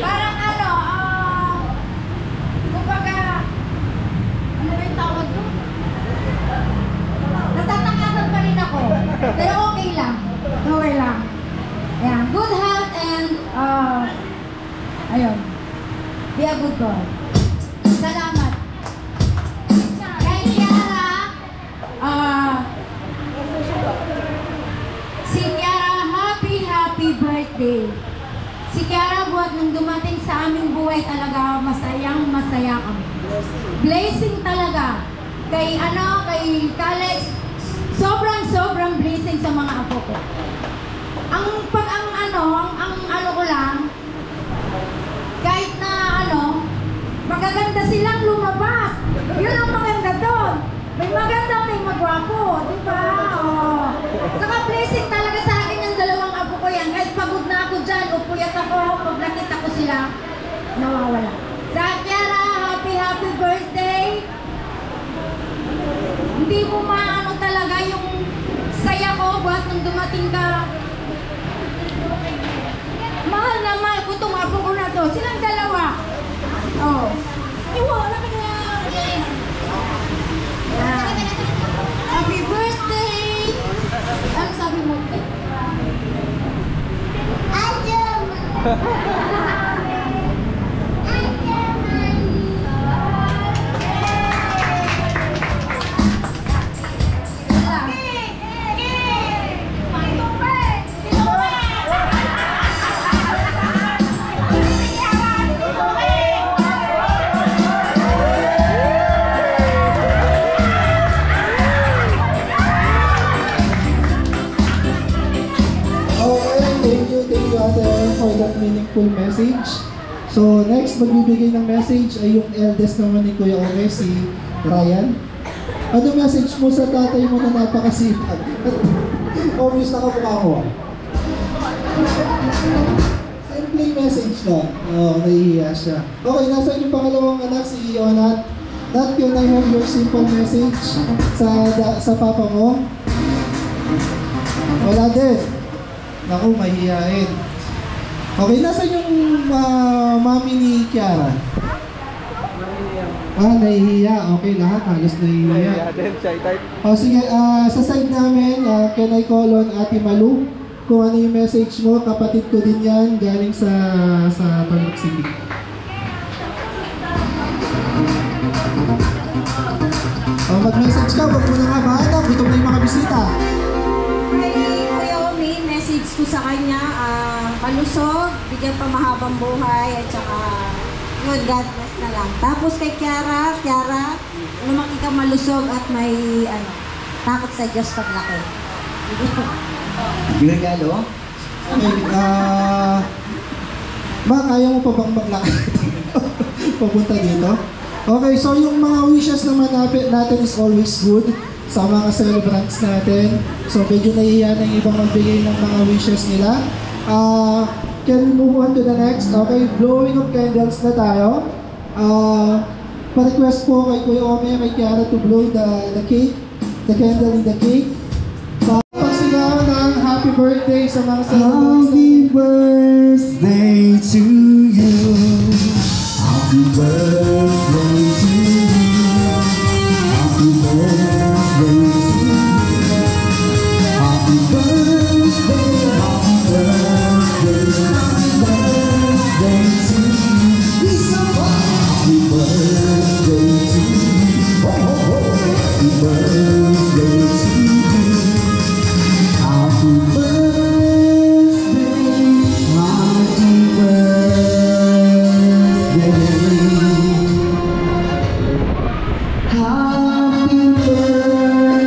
Parang kumbaga, ano ba yung tawag ko? Natatakasan pa rin ako. Pero okay lang. Okay lang. Ayan, good health and, ayun. Be a good boy. Salamat. Kay Kiara, si Kiara, happy birthday. Si Kiara, buhat nung dumating sa aming buhay talaga, masaya kami. Blessing talaga. Kay Kalex, sobrang blessing sa mga apo ko. Ang ko lang, kahit na magaganda silang lumabas. Yun ang maganda doon. May maganda, may magwapo. Diba? Oh. Saka blessing talaga sa akin yung dalawang apo ko yan. Kahit pagod na ako dyan, o puyat ako, pag nakita ko sila, nawawala. Sa Kiara, happy birthday. Hindi mo talaga yung saya ko, buhat nung dumating ka. Mahal na mahal ko itong apo ko na to. Silang dalawa. Oh. Wala ka na. Happy birthday! Ano sabi mo? Adam! For that meaningful message. So next, magbibigay ng message ay yung eldest naman ni Kuya Ome, si Ryan. Ano message mo sa tatay mo na napakasipag? Obvious na kamukha mo. Simple message lang. Nahihiya siya. Okay, nasa yung pangalawang anak, si Ionat. Nat, can I have your simple message sa papa mo? Wala din. Naku, mahihiyain. Okay, nasa yung mami ni Kiara? Nahihiya. Okay, lahat halos nahihiya. Sige, sa side namin, can I call on Ate Malu? Kung ano yung message mo, kapatid ko din yan, galing sa Tarlac City. Mag-message ka, wag mo na nga mahanap. Gutom na yung mga bisita. Message ko sa kanya, malusog, bigyan pa mahabang buhay, at saka God bless na lang. Tapos kay Kiara, lumaki ka malusog at may takot sa Diyos paglaki. Yung regalo? Okay, kaya mo pa bang maglakad papunta dito? Okay, so yung mga wishes naman natin is always good sa mga celebrants natin. So medyo nahihiya na yung ibang magbigay ng mga wishes nila. can we move on to the next? Okay, blowing of candles na tayo. Pa-request po kay Kuya Ome, kay Kiara to blow the cake, the candle in the cake. Pagsigawan ng happy birthday sa mga celebrants. Happy birthday to you. Happy birthday to you. Happy birthday to you. Happy birthday, happy birthday, happy birthday to you. Happy birthday to you. Happy birthday to you. Happy birthday, happy birthday. Happy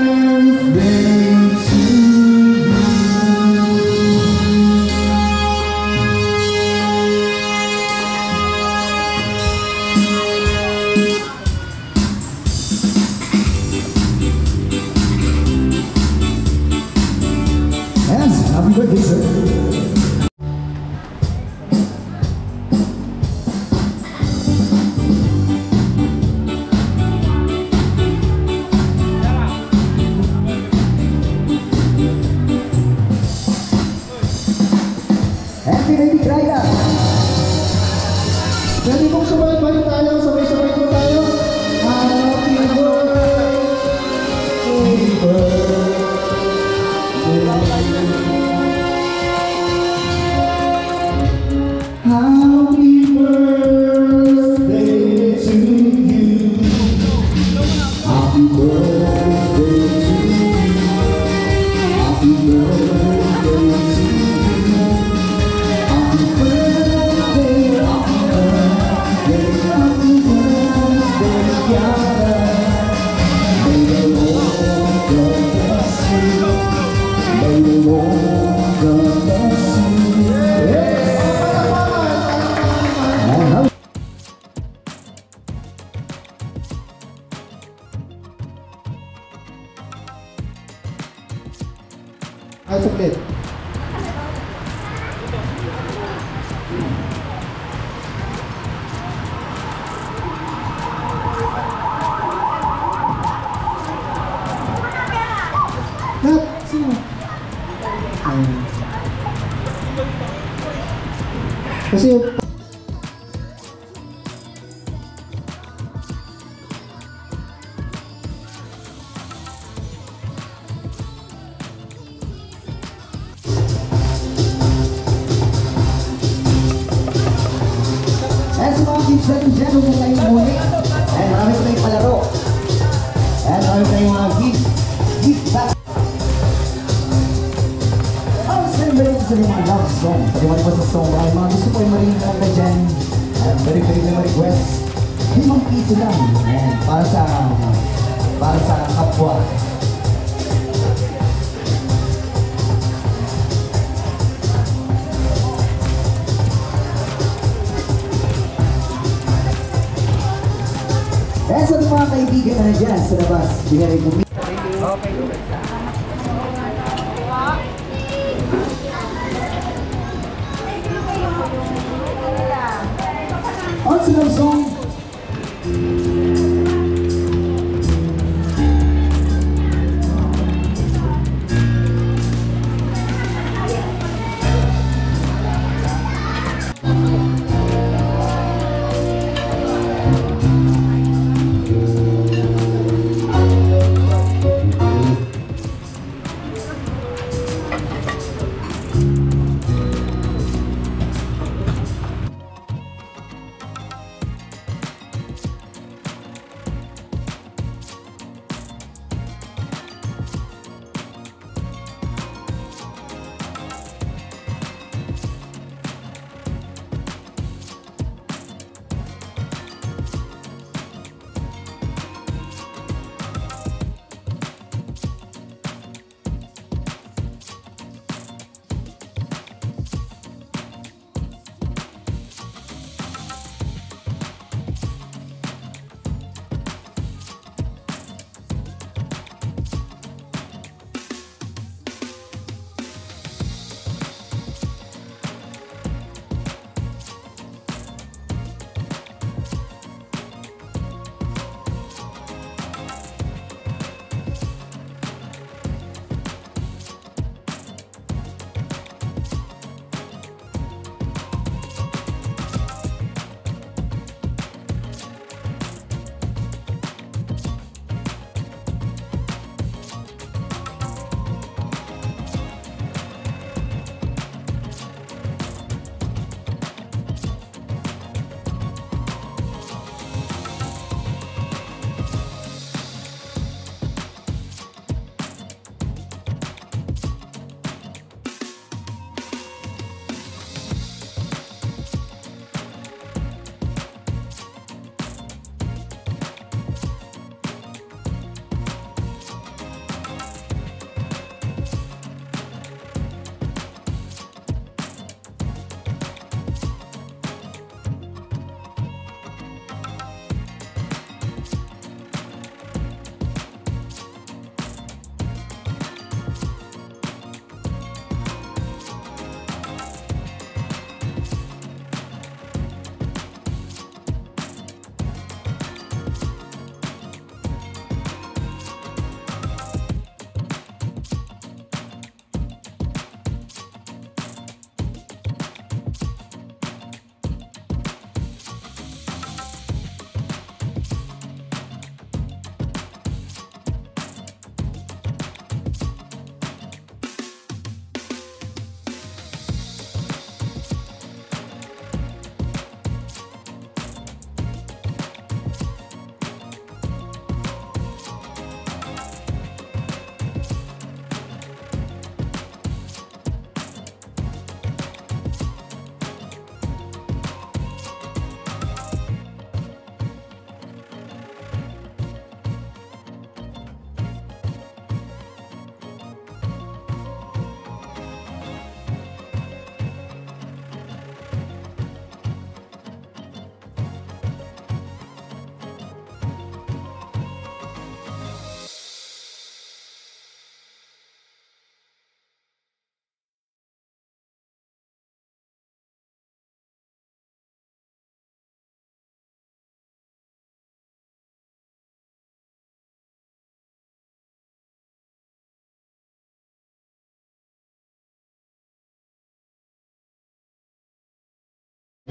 birthday to you. Yes, happy birthday, sir. Happy baby Kraya. Pwede pong sabay-sabay tayo, sabay-sabay po tayo. Happy birthday. Happy birthday to you. Happy birthday to you. Happy birthday to you. Happy birthday, happy birthday, happy birthday, Kiara. May the Lord God bless you. May the Lord God bless you. Ay, saglit. Nat, sino? Kasi As mga kids natin dyan, huwag na tayong muli. And marami pa tayong palaro. And marami tayong mga gift back. Ang celebrate sa mga love song. Pag-iwan po sa song ay mga gusto ko yung marinig na dyan. And very na request. 5 piso lang. And para sa kapwa. Dahil sa mga kaibigan na dyan sa labas, bigyan rin kami. On sa love song.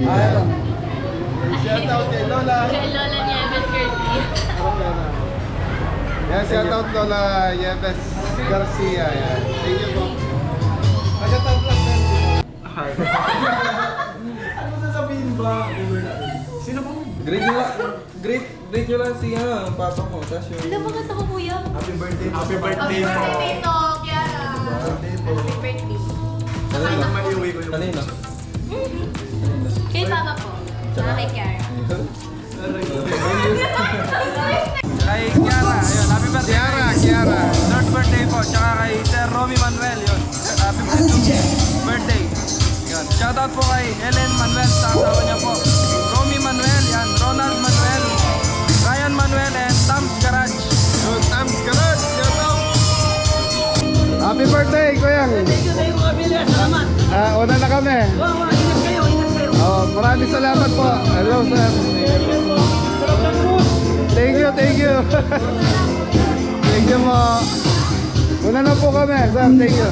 Ito. Shout out kay Lola. Kay Lola Nieves Curtis. Yan, shout out Lola Yebes Garcia. Yan. Thank you po. Shout out lang. Ano sasabihin ba? Sino po? Greet nyo lang si papa mo. Tapos yung... Ano ba kanta ko, kuya? Happy birthday. Happy Happy birthday to Kiara. Happy birthday. Kanina. Maiuwi ko yung... Kanina. Kay Papa po. Tsaka kay Kiara. Kay Kiara, ayun, happy birthday. Kiara. Third birthday po, tsaka kay Sir Romy Manuel, yun. Happy birthday. Yun. Shoutout po kay Helen Manuel, sa asawa niya po. Romy Manuel, yan. Ronald Manuel, Ryan Manuel, and Tom's Garage. Yun, Tom's Garage. Shout out. Happy birthday, Kuyang. Thank you, Kabili. Salamat. Una na kami. Ingat kayo. Maraming salamat po. Hello, sir. Thank you. Thank you po. Una na po kami, sir. Thank you.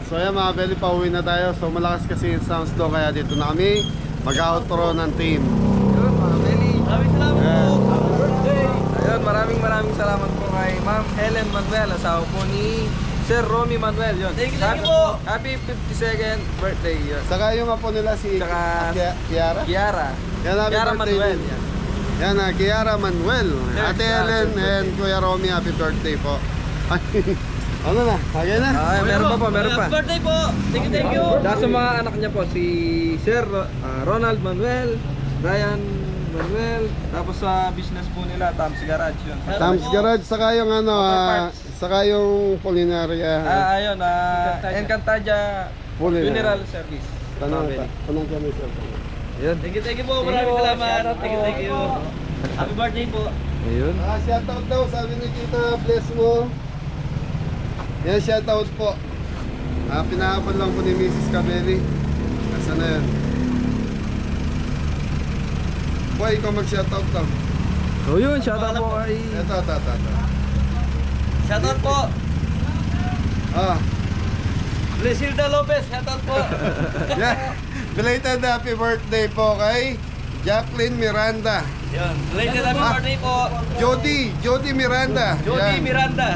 So yan mga belly, pauwi na tayo. So malakas kasi yung sounds doon, kaya dito na kami mag-outro ng team. Yun, mga Belly. Maraming salamat po. Happy birthday. Ayun, maraming salamat po kay Ma'am Helen Manuel, asawa po ni Sir Romy Manuel. Yun. Thank you po. Happy 52nd birthday. Yun. Saka yung nga po nila si Saka Kiara. Kiara. Yan, happy Kiara birthday. Manuel. Yan. Yan, Kiara Manuel. Sir, Ate Helen sir, and Kuya Romy, happy birthday po. Ano na? Kaya na? Ay, meron pa. Happy birthday po. Thank you. Dahil sa mga anak niya po, si Sir Ronald Manuel, Ryan Manuel, tapos sa business po nila, Tom's Garage. Yun. Tom's Garage, saka yung ano, saka yung Culinaria. Ayun, Encantadia Funeral Service. Tanong kami, sir. Ayun. Thank you po. Maraming salamat. Thank you. Happy birthday po. Ayun. Shoutout daw, sabi ni Tita, bless mo. Yan, shoutout po. Pinahabol lang po ni Mrs. Cabelli. Nasaan na yan? Boy, ikaw mag-shoutout daw. So yun, shoutout po kay... Ito. Shoutout po. Blisilda Lopez. Shoutout po. Yeah. Belated happy birthday po kay Jacqueline Miranda. Yan. Belated happy birthday po. Jody Miranda. Jody Yan. Miranda.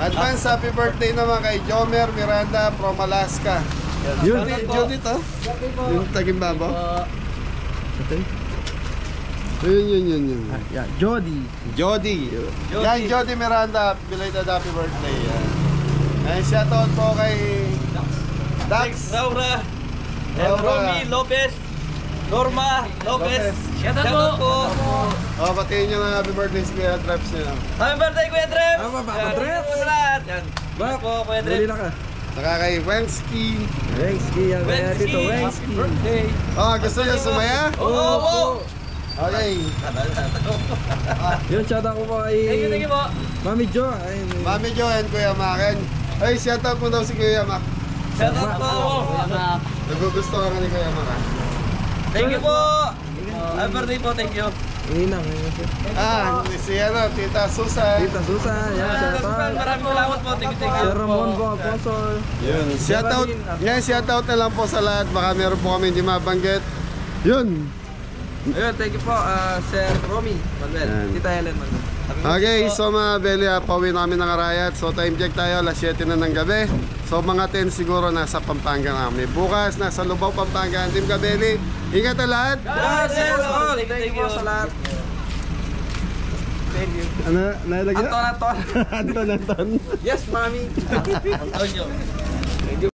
Advance happy birthday naman kay Jomer Miranda from Alaska. Yun. Jody to? Yung Tagimbabo? Yun. Yeah, Jody. Jody. Yan, Jody Miranda, belated happy birthday. Yan. And shoutout po kay Dax. Laura. And Romy Lopez. Norma Lopez. Shoutout po. Patiin nyo ng happy birthday si Kuya Treps nyo. Happy birthday, Kuya Treps. Papa Treps. Yan. Bak po, Kuya Dali Treps. na ka. Saka kay Wensky. Wensky, yan kaya dito, Wensky. Happy birthday. Gusto nyo sumaya? Oo. Okay. Yun, shoutout ko po kay... Thank you po. Mami Jo. Ayun. Mami Jo and Kuya Maken. Ay, shoutout mo daw si Kuya Mak. Shoutout po. Nagugusto ka ni Kuya Mak. Thank you po. Happy birthday po, thank you. Inang. Si Tita Susan. Tita Susan, yan, shoutout. Maraming salamat po, thank you. Sir Ramon po, Apostol. Yun. Shoutout na lang po sa lahat. Baka meron po kami hindi mabanggit. Yun. Ayun, thank you po, Sir Romy Manuel. Yan. Tita Helen Manuel. Okay, so mga Beli, pauwi namin ng Arayat. So time check tayo, alas 7 na ng gabi. So mga 10 siguro nasa Pampanga na kami. Bukas nasa Lubao, Pampanga. Team Kabeli, ingat na lahat. God bless all. Thank you po sa lahat. Thank you. Ano, nalagyan? Anton. Anton. Yes, Mami. Antonio.